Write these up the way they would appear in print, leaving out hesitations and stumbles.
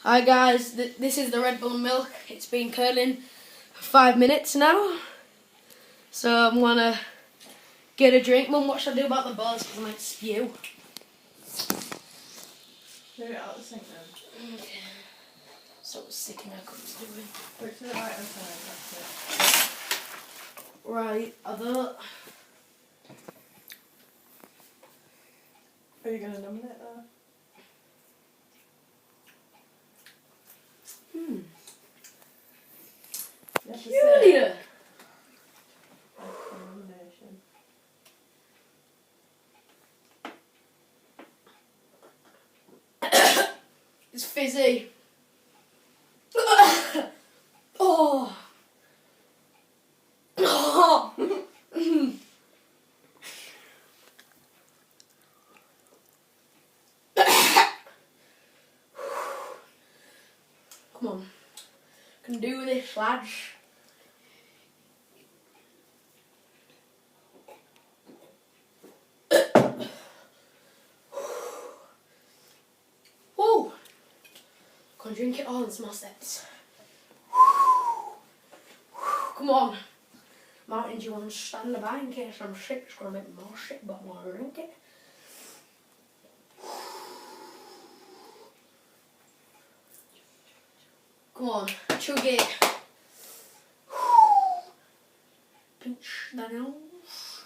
Hi guys, this is the Red Bull milk. It's been curdling for 5 minutes now. So I'm gonna get a drink. Mum, what should I do about the buzz? Because I might spew. Move it out the sink then. Okay. So sick and I couldn't do it. Put it to the right hand side, that's it. Right, other. Are you going to nominate that? Yes, Julia! nomination. It's fizzy. Oh. Oh. Come on. Can do this, lads. Whoa! Can't drink it all in small steps. Come on. Martin, do you want to stand by in case I'm sick? It's going to make me more sick, but I'm going to drink it. Come on, chug it. Pinch the nose.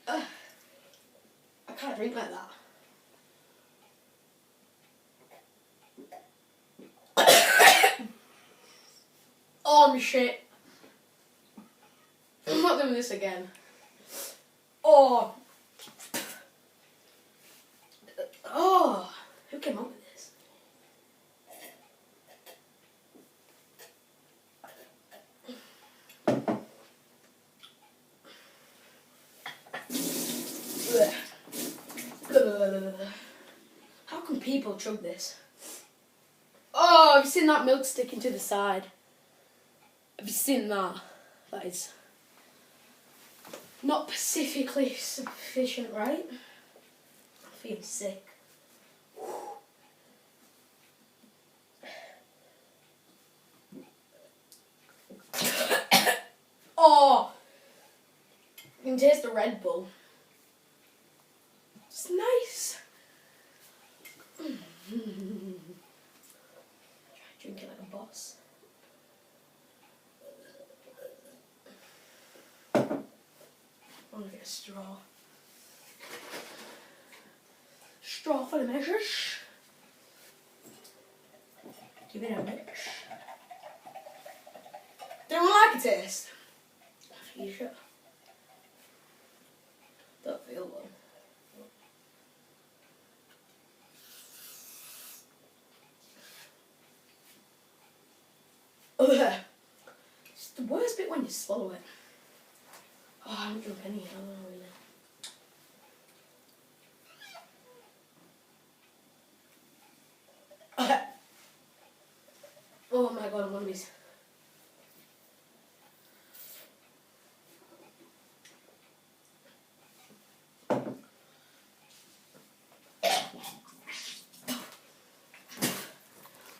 I can't drink like that. Oh, my shit. I'm not doing this again. Oh. Oh. Who came up with this? How can people chug this? Oh, have you seen that milk sticking to the side? Have you seen that? That is not specifically sufficient, right? I feel sick. Oh! You can taste the Red Bull. It's nice. Drink it like a boss. I'm gonna get a straw. Straw for the measures. Give it a mix. Don't like a taste? You sure? Don't feel well. It's the worst bit when you swallow it. Oh, I haven't drunk any, I don't know really. Oh my god, I'm on these.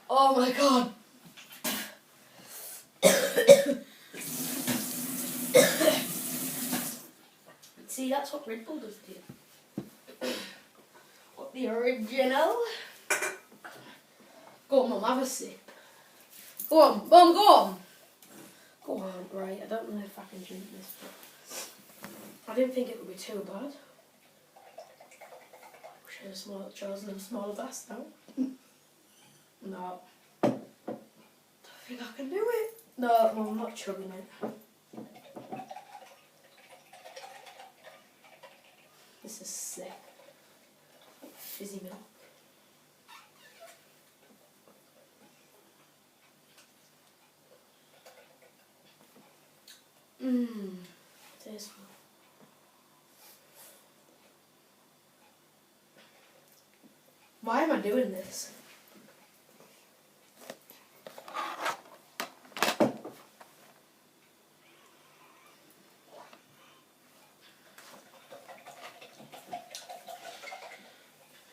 Oh my god. See, that's what Red Bull does to you. What the original? Go on, Mum, have a sip. Go on, Mum, go on. Go on, right, I don't know if I can drink this, but I didn't think it would be too bad. Wish I had chosen a smaller glass now. No. Don't think I can do it. No, Mum, I'm not chugging it. This is sick. Fizzy milk. Mmm. Tasteful. Why am I doing this?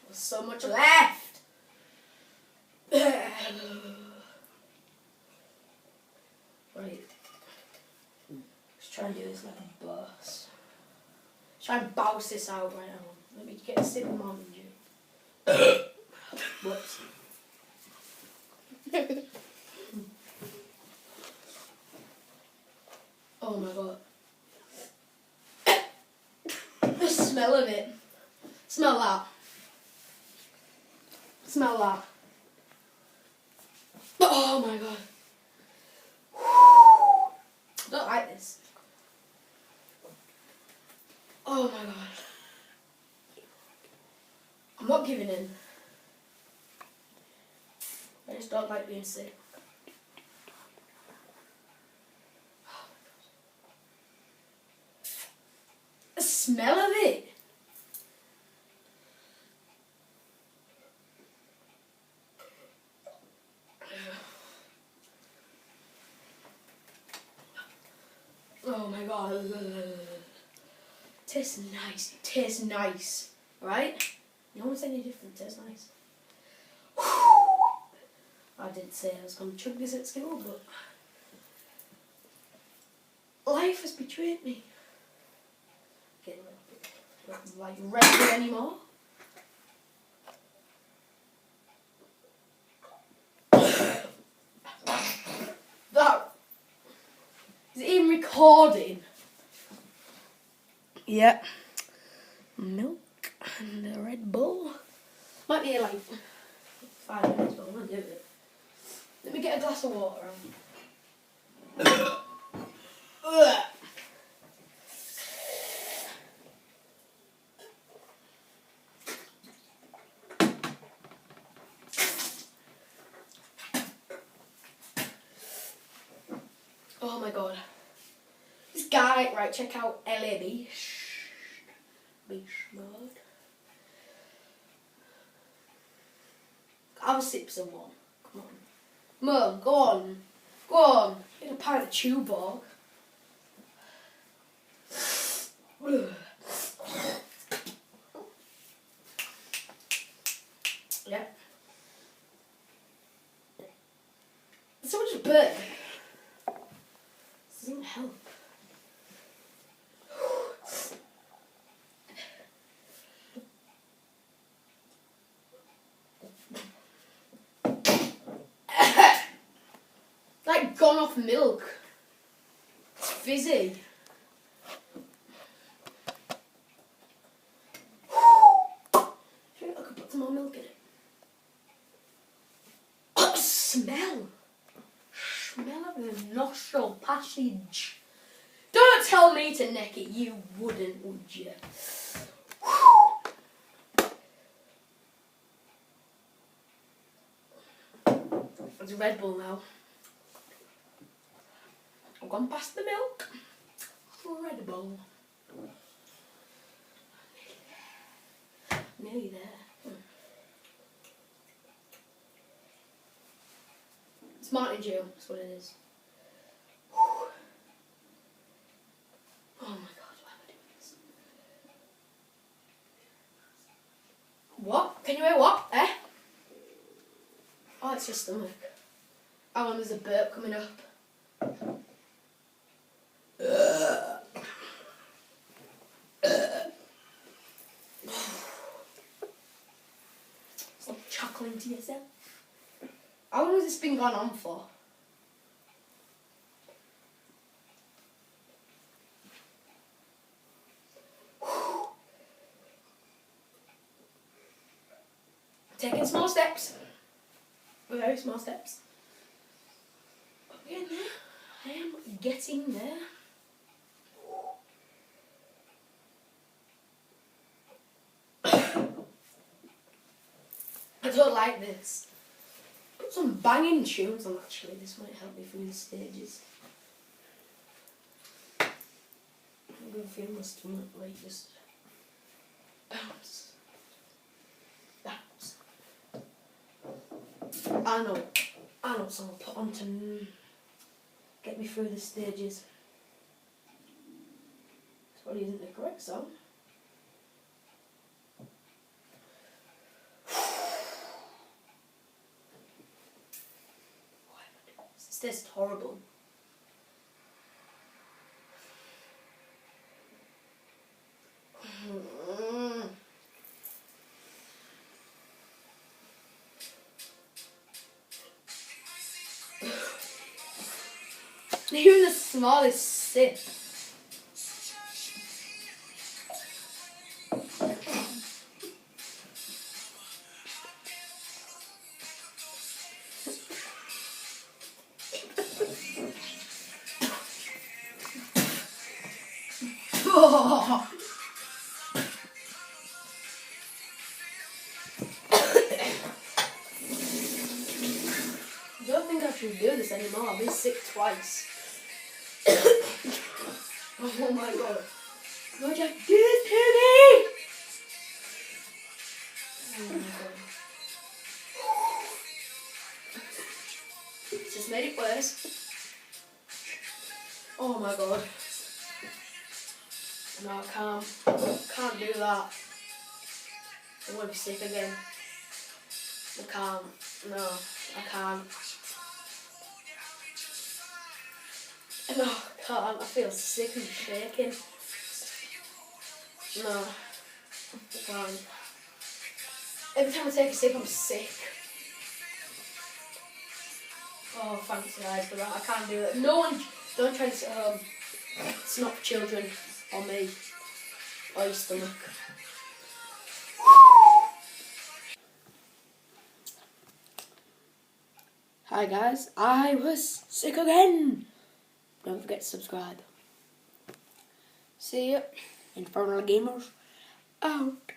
There's so much left. Try and do this like a boss. Try and bounce this out right now. Let me get a sip of Mountain Dew. Whoops. Oh my god. The smell of it. Smell that. Smell that. Oh my god. I don't like this. Oh my god. I'm not giving in. I just don't like being sick. The smell of it. Oh my god. Tastes nice. It tastes nice. Right? No one's any different. It tastes nice. I did say I was going to chug this at school, but life has betrayed me. Getting not like ready anymore. That is it even recording? Yeah. Milk and a Red Bull. Might be like 5 minutes, but I'm gonna do it. Let me get a glass of water. Oh my god. This guy, right, check out LA Beach. Beach mode. Have a sip, someone. Come on. Mum, go on. Go on. Get a pint of Tuborg. Yeah. So much burn. This doesn't help. Like gone off milk. It's fizzy. I think I could put some more milk in it. Oh, smell. Smell of the nostril passage. Don't tell me to neck it, you wouldn't, would you? It's a Red Bull now. I've gone past the milk. Red Bull. Nearly there. It's Mountain Dew, that's what it is. Oh my god, why am I doing this? What? Can you hear what? Eh? Oh, it's your stomach. Oh, and there's a burp coming up. Stop chuckling to yourself. How long has this been going on for? Taking small steps. Very small steps. I'm getting there. I am getting there. I don't like this. Put some banging tunes on actually, this might help me through the stages. I'm going to feel my stomach like just bounce. Bounce. I know what song I'll put on to get me through the stages. This probably isn't the correct song. This tastes horrible. Even the smallest sip. Oh. I don't think I should do this anymore. I've been sick twice. Oh my god. No, Jack, do this to me! Oh my god. It's just made it worse. Oh my god. No, I can't do that. I'm gonna be sick again. I can't. No, I can't. No, I can't. I feel sick and shaking. No, I can't. Every time I take a sip, I'm sick. Oh, thanks guys for that. I can't do it. No one, don't try to sit home. It's not for children or me or your stomach. Hi guys, I was sick again. Don't forget to subscribe. See you. Infernal Gamers out.